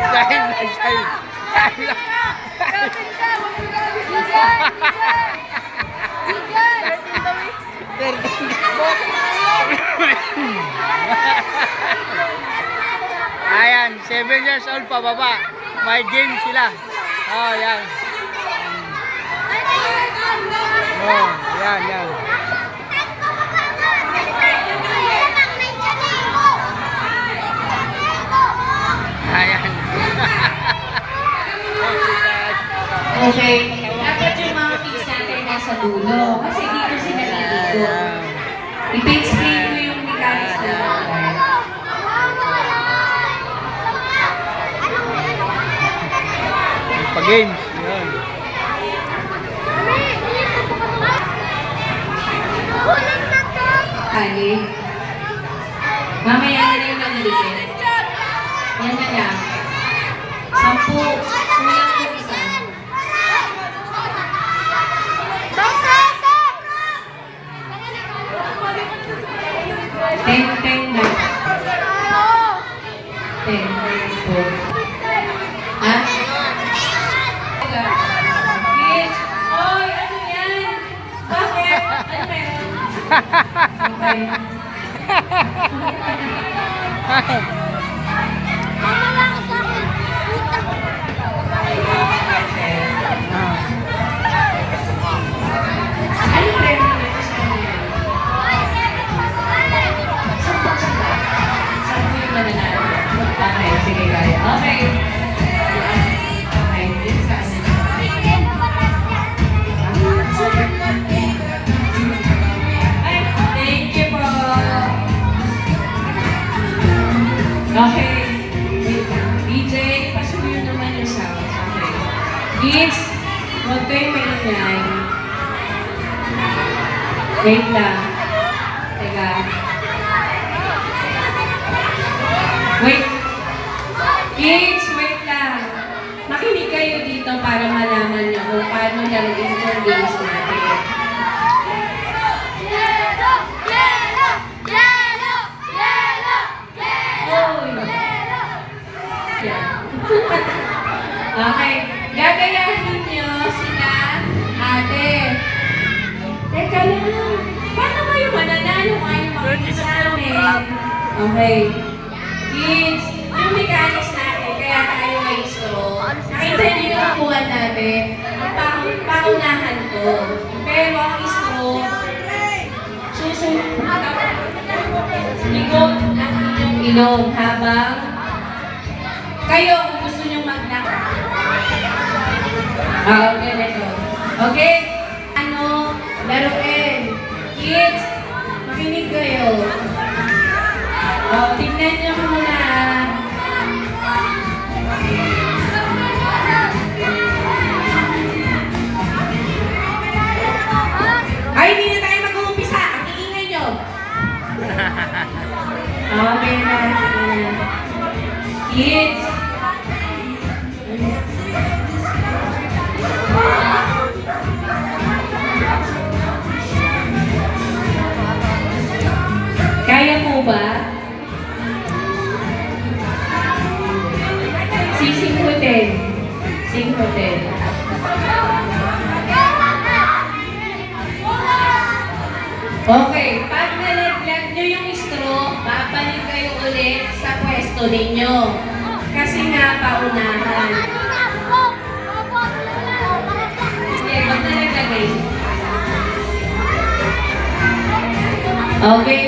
Dahil na sa'yo. Ayan, 7 years old pa baba. May game sila. Oh, yan. Oh, yan, yan. Ayan. Okay. Dapat yung mga kids natin nasa dulo. Kasi dito sila dito. I-explain ko yung mechanics na Pa-games. Yan. Kali. Mamaya na yung manilitin. Yan na lang. 10. Kulang ko isa. 10 na. 10. Ha? Kids! Oy, ano yan? Bakit? Ano meron? Okay. Ano meron na ito sa kanila? 10 yung mananalo. Okay, sige kaya. Okay. Okay, this is ay, thank you po. Okay. DJ, pasuyo naman yung sounds. Okay. Kids, huwag kayo maingay. Wait lang. Teka. Wait. Kids, wait lang. Makinig kayo dito para malaman nyo kung paano laruin yung games natin. Okay. Gagayahin nyo sila, ate. Teka lang. Paano kayo mananalo kayo makikita sa amin? Okay. Kids, yung mechanics natin, kaya tayo may straw. Nakita niyo yung kapuan natin. Paunahan to. Pero ang straw, susunod. Likod ng inyong ilong habang kayo kung gusto nyo mag-knock. Okay, neto. Okay? Ano? Laruin. Kids, makinig kayo. Tignan nyo muna. Ay, hindi na tayo mag-uumpisa. Ang iingay nyo. Okay na. Kids. Kaya mo ba? Sisingkutin. Singkutin. Okay, pag nalaglag nyo yung straw, babalik kayo ulit sa pwesto ninyo. Kasi nga paunahan. Okay, pag nalaglagay. Okay.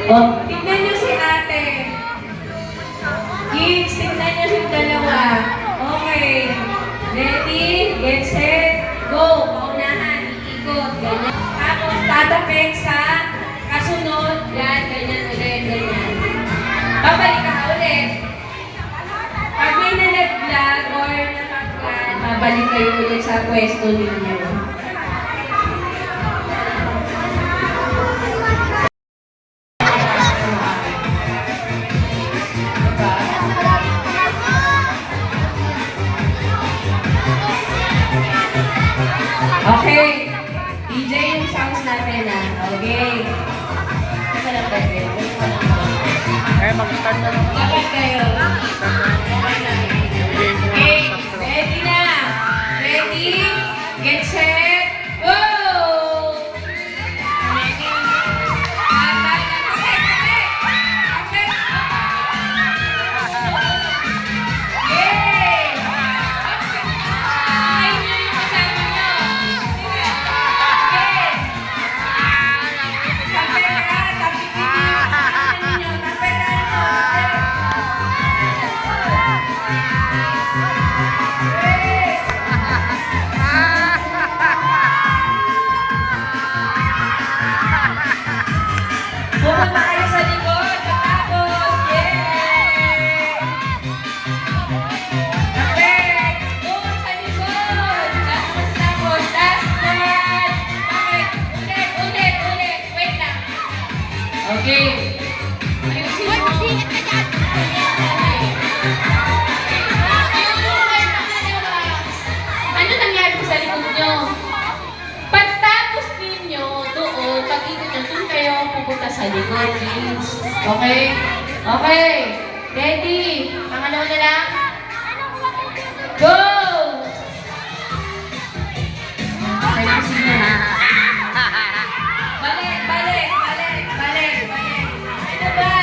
Oh, tignan nyo si ate. Kids, tignan nyo si dalawa. Okay. Ready, get set, go. Paunahan, ikot, ganyan. Tapos tatapik sa kasunod, yan, ganyan ulit, ganyan. Babalik ka ulit. Pag may nalaglag or nakaklan, babalik kayo ulit sa pwesto ninyo. Okay. DJ yung sounds natin ah. Okay. mag-start na naman. Dapat kayo. Yung game mo Okay, sa pro. ready na. Ready, get set, go! Pumunta kayo sa likod. Tapos, yay! Perfect! Doon sa likod. Tapos, last one. Perfect. Ulit. Wait lang. Okay. Ayusin mo. Ano nangyari po sa likod nyo? Pagtapos ninyo doon, pag-ikot nyo, doon kayo pupunta sa likod, please. Okay? Okay. Ready? Pangalawa na lang. Go! Okay, kasi na. Balik. Ano ba?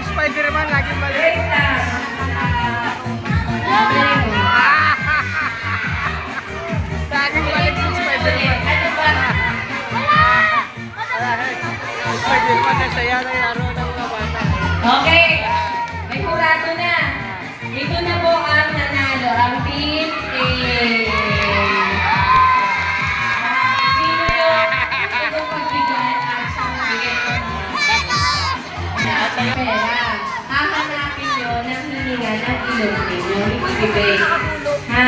Spider-Man laging balik. Wait lang. Laging balik yung Spider-Man. Ano ba? Spider-Man na saya na laro ng mga bata. Okay. May kurado na. Ito na po ang nanalo. Ang team A. Sino yung pagbigyan at sa magbigay ko ng pera? Hahanapin nyo ng hininga ng ilong ninyo. Ibibigay. Ha?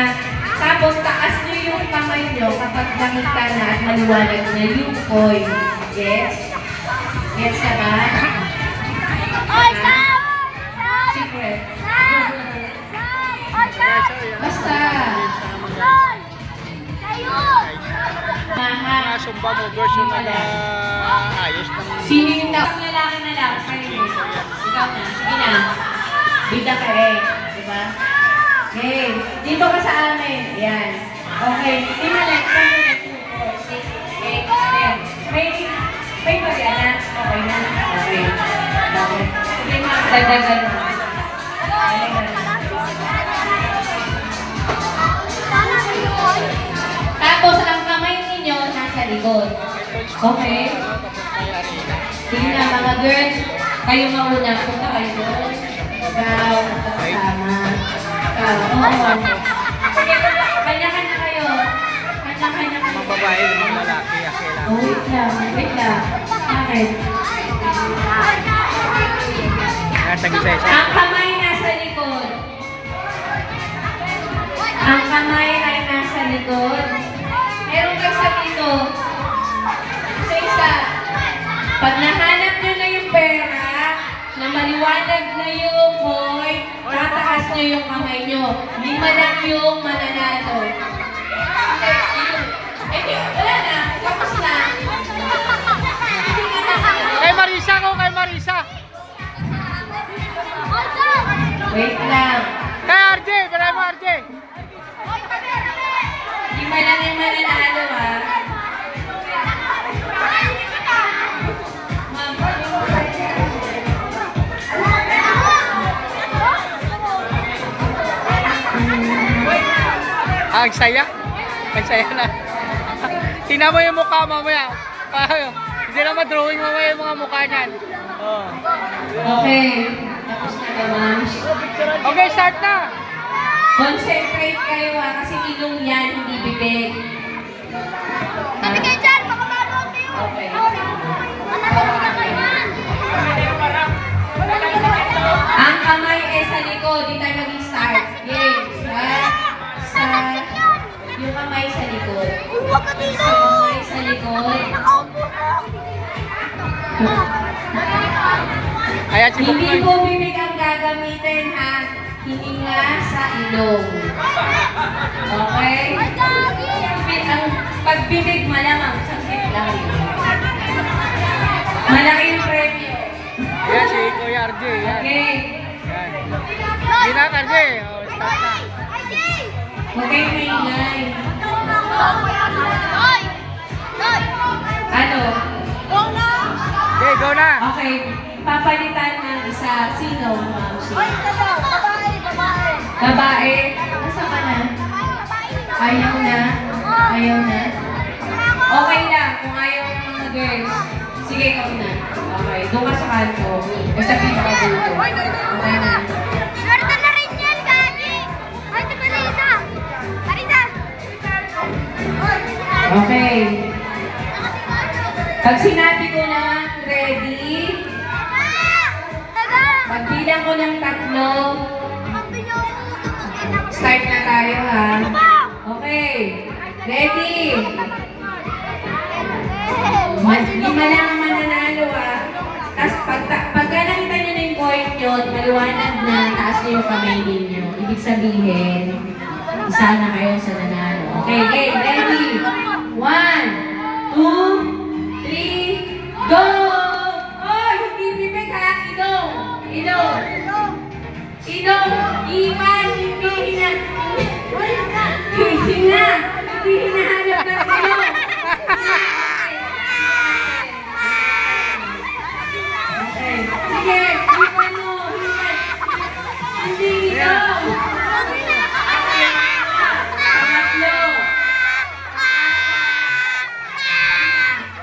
Tapos taas nyo yung kamay nyo kapag nakita na at maliwanag na yung coin. Yes? Yes ka ba? Secret. Basta. Maha. Mga sumba mo version na ayos ng Sino yung tao? Lalaki na lang. Kayo. Ikaw na. Sige na. Bida ka eh. Diba? Okay. Dito ka sa amin. Yan. Okay. Timalag. 1, 2, 3, 4, 6, 8, 10. May pagyan na. Okay na. Okay. Okay. Sige na. Dagdagan mo. Tapos ang kamay ninyo nasa likod. Okay? Sige na mga girls, kayo mauna. Punta kayo doon. Ikaw, kasama. Ikaw, oo. Sige, kanya-kanya kayo. Kanya-kanya kayo. mga babae, mga lalaki. Kailangan. Oh, wait lang. Bakit? Tag-isa-isa. Ang kamay nasa likod. Ang kamay ay nasa likod. Meron kayo sa dito. Isa-isa. Pag nahanap nyo na yung pera, na maliwanag na yung coin, tataas nyo yung kamay nyo. 5 lang yung mananalo. Wala na. Tapos na. Kay Marisa ko, kay Marisa. Wait lang. Kay RJ, balay mo RJ. 5 lang yung mananalo, ha? Ang saya. Ang saya na. Tingnan mo yung mukha mamaya. Hindi na ma-drawing mamaya yung mga mukha niyan. Oh. Okay. Tapos na ba, ma'am? Okay, start na. Concentrate kayo, ha? Kasi ilong yan, hindi bibig. Tabi kayo dyan, baka mabawag kayo. Okay. Mananalo na kayo yan. Ang kamay ay sa likod. Di tayo mag-start. Game. Sa... Yung kamay sa likod. Huwag ka dito. Sa kamay sa likod. Nakaupo na. Ayan si Hindi Buknoy. po bibig ang gagamitin, ha? Hininga sa ilong. Okay? Ang pagbibig malamang, sakit lang yun. Malaki yung premyo. Yan, si Kuya RJ. Yan. Okay. Yan. Hindi na, RJ. Oh, start na. Huwag kayong maingay. Hoy! Hoy! Ano? Okay, go na. Okay. Papalitan ng isa. Sino, Ma'am Shi? Hoy, isa daw. Babae, babae. Babae. Nasa ka na? Ayaw na? Ayaw na? Okay lang. Kung ayaw ng mga girls. Sige, ikaw na. Okay. Doon ka sa kanto. Basta pinakaduto. Okay na. Swerte na rin yan, Gagi. Ay, ito pala isa. Marisa. Okay. Pag sinabi ko na ready, pagbilang ko ng 3, start na tayo ha. Okay. Ready? 5 lang ang mananalo ha. Tapos pagka nakita nyo na yung coin nyo, maliwanag na, taas nyo yung kamay ninyo. Ibig sabihin, isa na kayo sa nanalo. Okay, okay. Ready? 1, 2, 3, go! Oh, hindi bibig ha. Ilong. Ilong. Ilong. Iwan. Hindi hina. Hindi na. Hindi hinahanap ng ilong. Okay. Sige. Iwan mo. Iwan. Hindi ilong. Pangatlo.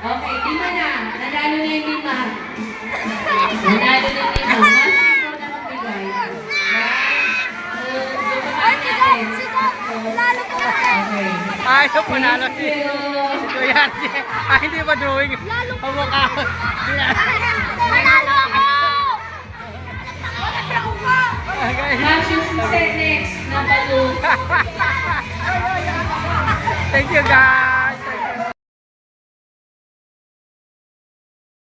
Okay, 5 na. Nanalo na yung 5. Nanalo na yung 5. Mas ikaw na magbigay. 1, 2, 3, 4. Okay. Ay, ito panalo si Thank you. Kuya RJ. Ay, hindi pa drawing. Ang mukha. Manalo ako! Okay. Match yung next na balloon. Thank you, guys.